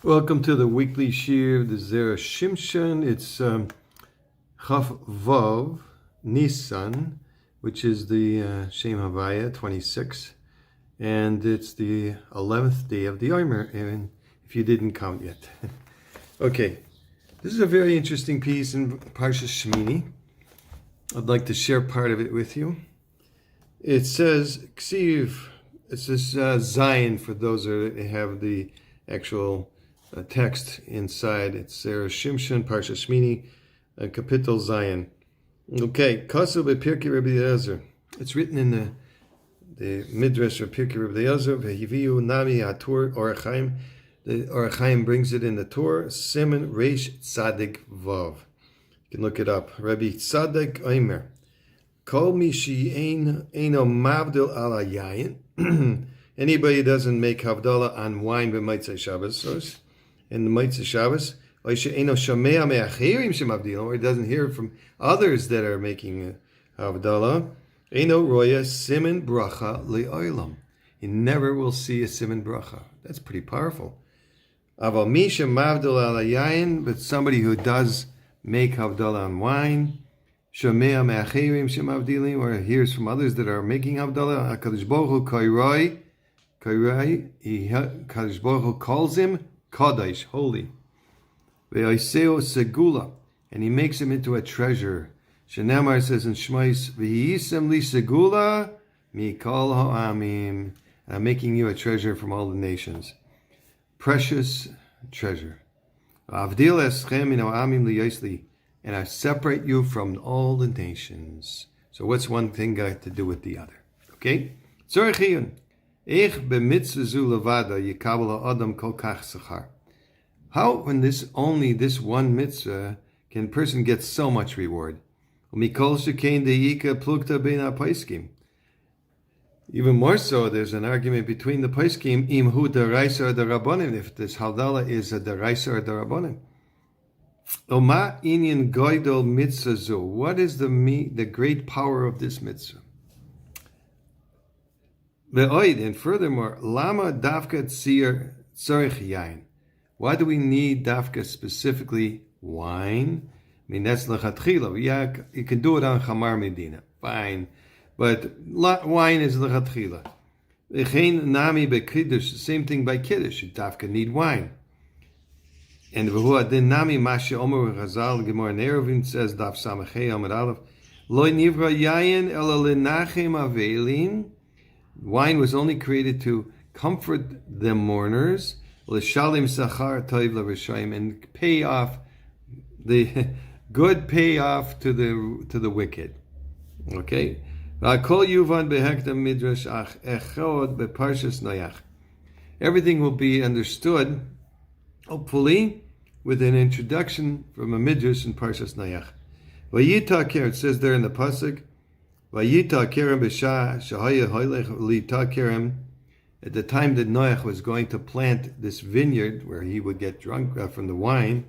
Welcome to the weekly shir, the Zera Shimshon. It's Chaf Vav Nisan, which is the Shem Havaya 26, and it's the 11th day of the Omer, and if you didn't count yet. Okay, this is a very interesting piece in Parshat Shmini. I'd like to share part of it with you. It says, Ksiv, it's this Zion for those that have the actual text inside. It's Zera Shimshon, Parshat Shmini, Kapitel Zion. Okay, Kasu bePirkei Rabbi Eliezer. It's written in the Midrash of Pirkei Rabbi Eliezer. Vehiviu Nami Hator Orach Chaim. The Orach Chaim brings it in the Torah. Siman Reish Tzadik Vav. You can look it up. Rabbi Tzadik Omer. Kol mishi eino mavdil ala yayin. Anybody doesn't make havdalah on wine b'maitzei Shabbos, in the Mitzvah Shabbos, or he doesn't hear from others that are making Havdalah, simin bracha le'olam. He never will see a simin bracha. That's pretty powerful. But somebody who does make Havdalah on wine, or hears from others that are making Havdalah, HaKadosh Baruch Hu calls him Kadosh, holy. Ve'oiseo segula, and he makes him into a treasure. Shenamar says in Shmais, V'yisem li segula mikol ha'amim. I'm making you a treasure from all the nations. Precious treasure. Avdil eschem min ha'amim li'yosli, and I separate you from all the nations. So what's one thing got to do with the other? Okay? Tzorechiyun. How, when this only this one mitzvah, can a person get so much reward? Even more so, there's an argument between the Paiskim, imhu deraisa or the Rabbanim, if this Havdalah is a deraisa or the Rabbanim. Oma inyan goydol mitzvah. What is the great power of this mitzvah? And furthermore, lama dafka tzir tzorich yain. Why do we need dafka specifically wine? I mean, that's lechatchila. Yeah, you can do it on chamar medina, fine, but wine is lechatchila. Echein nami bekiddush, the same thing by kiddush. You dafka need wine. And v'hu adin nami mashe omer v'chazal gemor neruvin says daf samachei amud aleph lo nivra yayin ela lenachem avelin. Wine was only created to comfort the mourners, l'shalim sachar toiv l'rishayim, and pay off the good payoff to the wicked. Okay, v'akol yuvan behektam midrash ach echod beparshas Noach. Everything will be understood, hopefully, with an introduction from a midrash in Parshas Noach. Vayitaker, it says there in the pasuk. At the time that Noach was going to plant this vineyard where he would get drunk from the wine,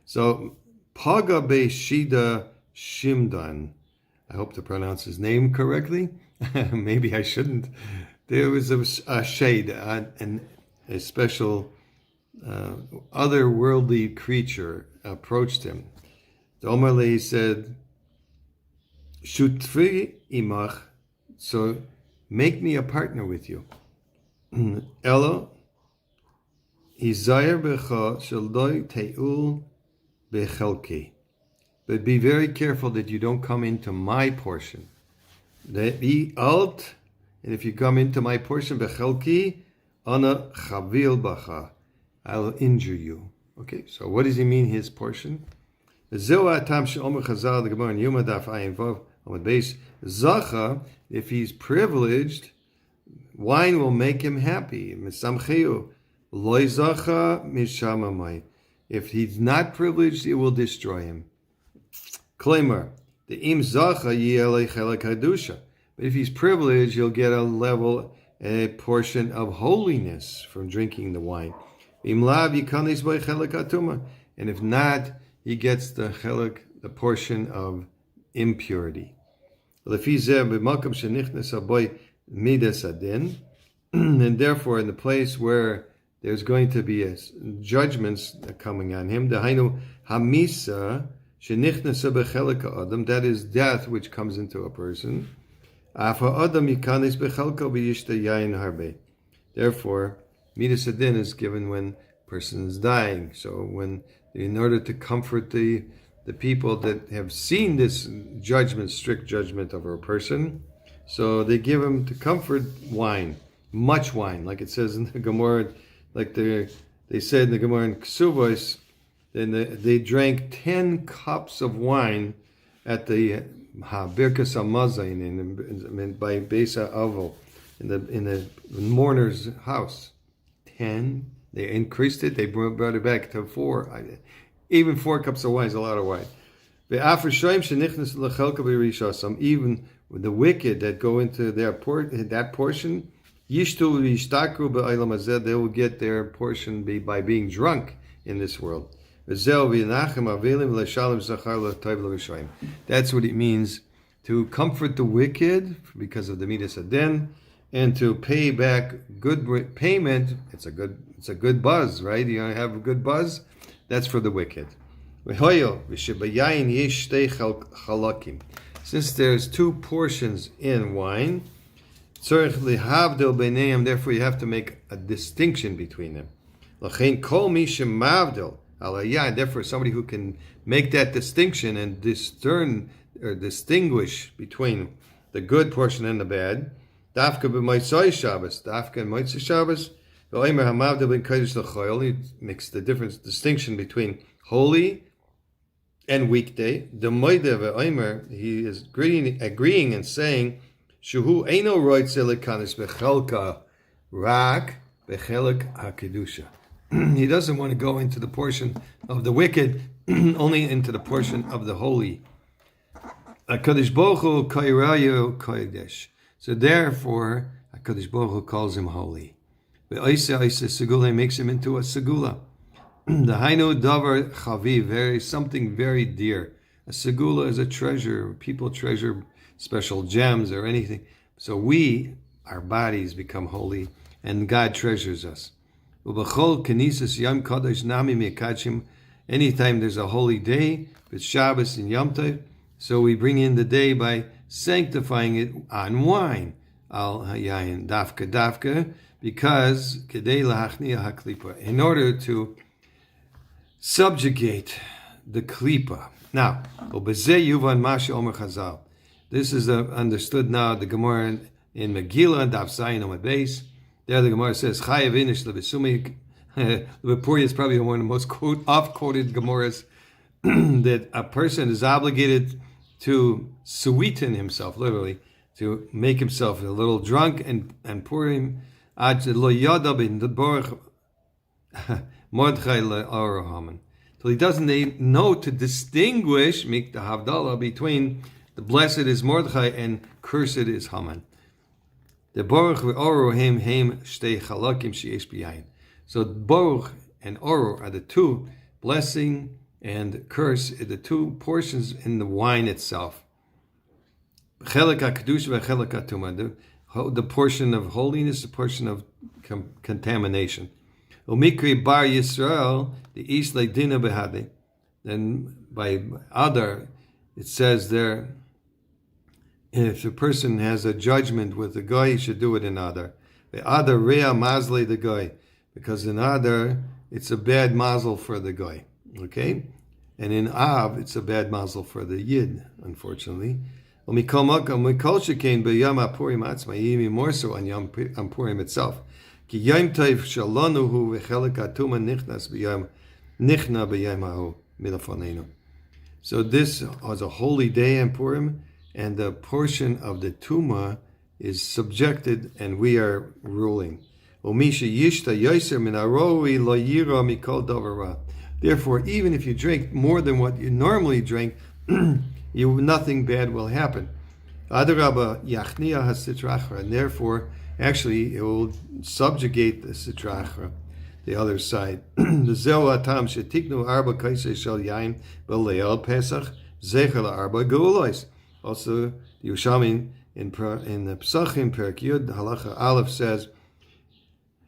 so Paga be Zera Shimshon, I hope to pronounce his name correctly. Maybe I shouldn't. There was a shade, and a special otherworldly creature approached him. The Omerle said, Shutfi imach, so make me a partner with you. Elo, izayir becha shaloi te'ul bechelki. But be very careful that you don't come into my portion. Be alt, and if you come into my portion, bechelki, ana chavil bacha, I'll injure you. Okay, so what does he mean, his portion? Zeu atam she'omer chazal the Gemara in Yuma daf ayin vav. On the base, Zacha, if he's privileged, wine will make him happy. If he's not privileged, it will destroy him. Claimer, the im Zacha hadusha. But if he's privileged, he'll get a portion of holiness from drinking the wine. And if not, he gets the portion of impurity. And therefore, in the place where there's going to be judgments coming on him. Dahainu hamisa shenichnasa bechelek adam, that is death which comes into a person. Afa adam yikanis bechelko b'yishta yain harbe. Therefore, midas adin is given when a person is dying. So in order to comfort the people that have seen this judgment, strict judgment over a person, so they give him to comfort wine, much wine, like it says in the Gemara, like they said in the Gemara in Ksuvos, then they drank 10 cups of wine at the Birkas HaMazayin by Besa Avil in the mourner's house. 10. They increased it. They brought it back to 4. Even 4 cups of wine is a lot of wine. Even the wicked that go into that portion, they will get their portion by being drunk in this world. That's what it means to comfort the wicked because of the midas adin, and to pay back good payment. It's a good buzz, right? You have a good buzz. That's for the wicked. Since there's 2 portions in wine, therefore you have to make a distinction between them. Therefore somebody who can make that distinction and discern or distinguish between the good portion and the bad, Dafka b'Motzei Shabbos, Dafka and Motzei Shabbos, he makes the distinction between holy and weekday. The Moide ve'Omer, he is agreeing and saying, Shuhu eino roitze lekanis bechelka rak bechelek hakedusha. He doesn't want to go into the portion of the wicked, only into the portion of the holy. HaKadosh Baruch Hu koirayu kodesh. So therefore, HaKadosh Baruch Hu calls him holy. Ve'oise segula, makes him into a segula. The hainu davar chaviv, something very dear. A segula is a treasure. People treasure special gems or anything. So our bodies become holy, and God treasures us. Anytime there's a holy day, it's Shabbos and Yom Tov, so we bring in the day by sanctifying it on wine. Al hayayin dafka, because kedei lahachniya haklipa, in order to subjugate the klipa. Now, this is understood now. The Gemara in Megillah, Daf Zayin on base. There, the Gemara says, "Chayav inish lebesumik." Lepuri is probably one of the most oft-quoted Gemaras that a person is obligated to sweeten himself, literally, to make himself a little drunk and Purim ad lo yada bin borach mordechai le'arahaman, till he doesn't know to distinguish make the havdalah between the blessed is Mordechai and cursed is Haman. The Baruch ve'oru heim shtei chalakim sheyesh b'yayin. So Baruch and Oru are the 2, blessing and curse, the 2 portions in the wine itself. Chelek HaKedusha v'chelek HaTumah, the portion of holiness, the portion of contamination. Umikri bar Yisrael, the Isle Dina Behade. Then by Adar, it says there, if a person has a judgment with the guy, he should do it in Adar. The Adar Rea Mazle the guy, because in Adar it's a bad mazel for the guy. Okay? And in Av it's a bad mazel for the Yid, unfortunately. More so on Yom Purim itself. So this was a holy day in Purim, and the portion of the Tuma is subjected, and we are ruling. Therefore, even if you drink more than what you normally drink, nothing bad will happen. And therefore, actually, it will subjugate the sitrachra, the other side. Also, Yushalmi in the Psachim Perek Yud Halacha Aleph says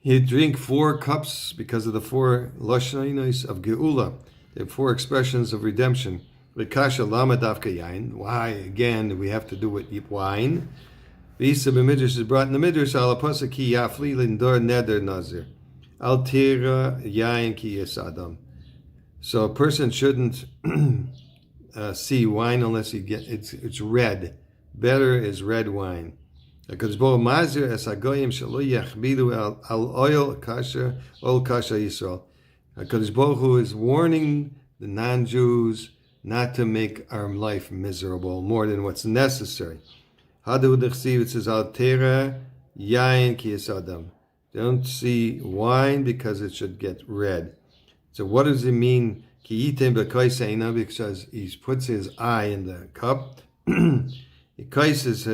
You drink 4 cups because of the 4 lashonais of Geula. The 4 expressions of redemption. V'kasha lama dafka yain. Why, again, do we have to do with wine? V'isa b'midrash is brought in the midrash, ala pasuk ki yafli lindor neder nazir. Al tira yain ki yesadam. So a person shouldn't see wine unless he it's red. Better is red wine. Because bo mazir es hagoyim shelo yachbidu al oil kasha Yisrael. Because Baruch is warning the non-Jews not to make our life miserable more than what's necessary. Hadu d'chsiv, it says al tera yain ki yesadam. Don't see wine because it should get red. So what does it mean? Ki yitem b'kaiseina, because he puts his eye in the cup. Kais is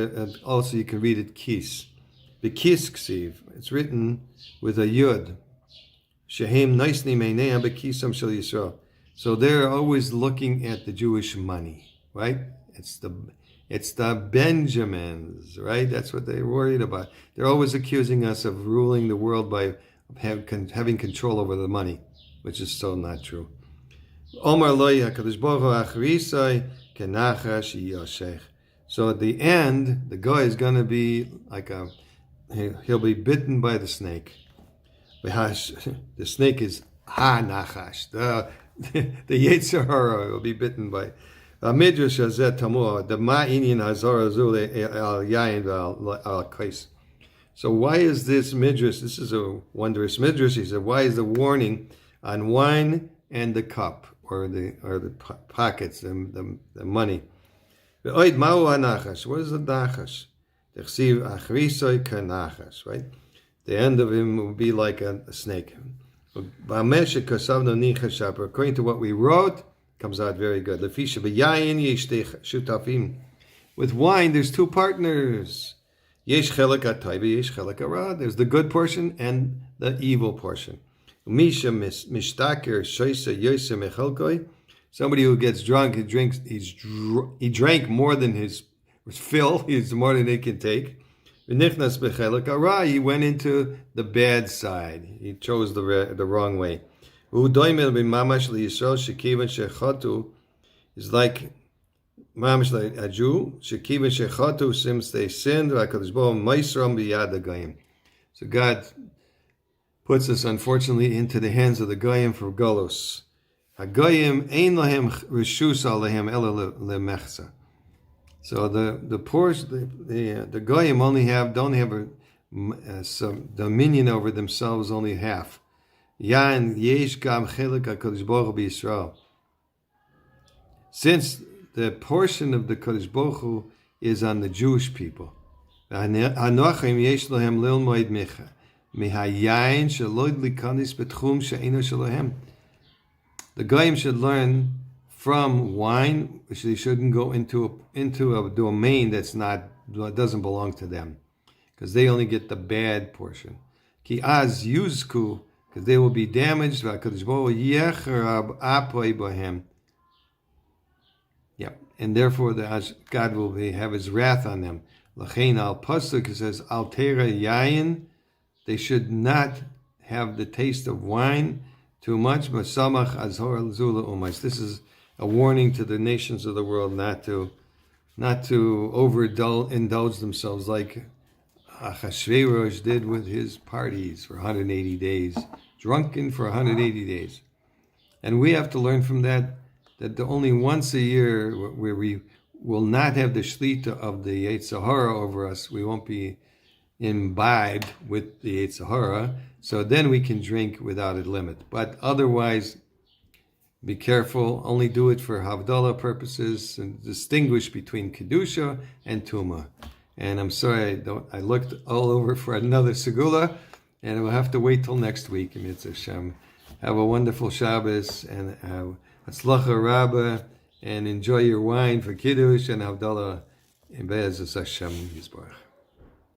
also, you can read it kis. The kis ksiv, it's written with a yud. Shehem naisni meineim b'kisam shel Yisrael. So they're always looking at the Jewish money, right? It's the Benjamins, right? That's what they're worried about. They're always accusing us of ruling the world by having control over the money, which is so not true. Omar lo HaKadosh Baruch Hu achrisai kenachash yoshech. So at the end, the guy is going to be like he'll be bitten by the snake. The snake is ha-nachash. The Yetzer Hara will be bitten by. Midrash hazeh tamur, the ma'inyan hazara zul al yayin al kais. So why is this midrash? This is a wondrous midrash. He said, why is the warning on wine and the cup or the pockets, the money? What is the nachash? Right? The end of him will be like a snake. According to what we wrote, comes out very good. With wine, there's 2 partners. There's the good portion and the evil portion. Somebody who gets drunk, he drank more than his fill, he's more than he can take. He went into the bad side. He chose the wrong way. Is like a Jew, since they sinned. So God puts us, unfortunately, into the hands of the Gaon for Golos. Hagoyim ein lahem reshus alehem ela lemechza. So the poor, the Goyim don't have some dominion over themselves, only half. Yan yesh gam chelik HaKadosh Baruch Hu b'Yisrael. Since the portion of the Kadosh Baruch Hu is on the Jewish people. Hanochim yesh lahem lilmoid micha mihayayin shelod likanis betchum she'eno shelahem. The Goyim should learn from wine, which they shouldn't go into a domain that doesn't belong to them, because they only get the bad portion. Ki az yuzku, because they will be damaged. Yeah, and therefore God will have His wrath on them. Lachein al pasuk, it says al tera yayin. They should not have the taste of wine too much. But samach azhor zula umais. This is a warning to the nations of the world not to overindulge themselves like Achashverosh did with his parties for 180 days, drunken for 180 days. And we have to learn from that only once a year where we will not have the shlita of the Yetzer Hara over us. We won't be imbibed with the Yetzer Hara, so then we can drink without a limit. But otherwise, be careful, only do it for Havdalah purposes and distinguish between Kedusha and Tumah. And I'm sorry, I looked all over for another Segula, and we'll have to wait till next week. Mitzvah Hashem. Have a wonderful Shabbos, and Hatzlacha Rabbah, and enjoy your wine for Kiddush and Havdalah. In Be'ez Hashem Yisbarach.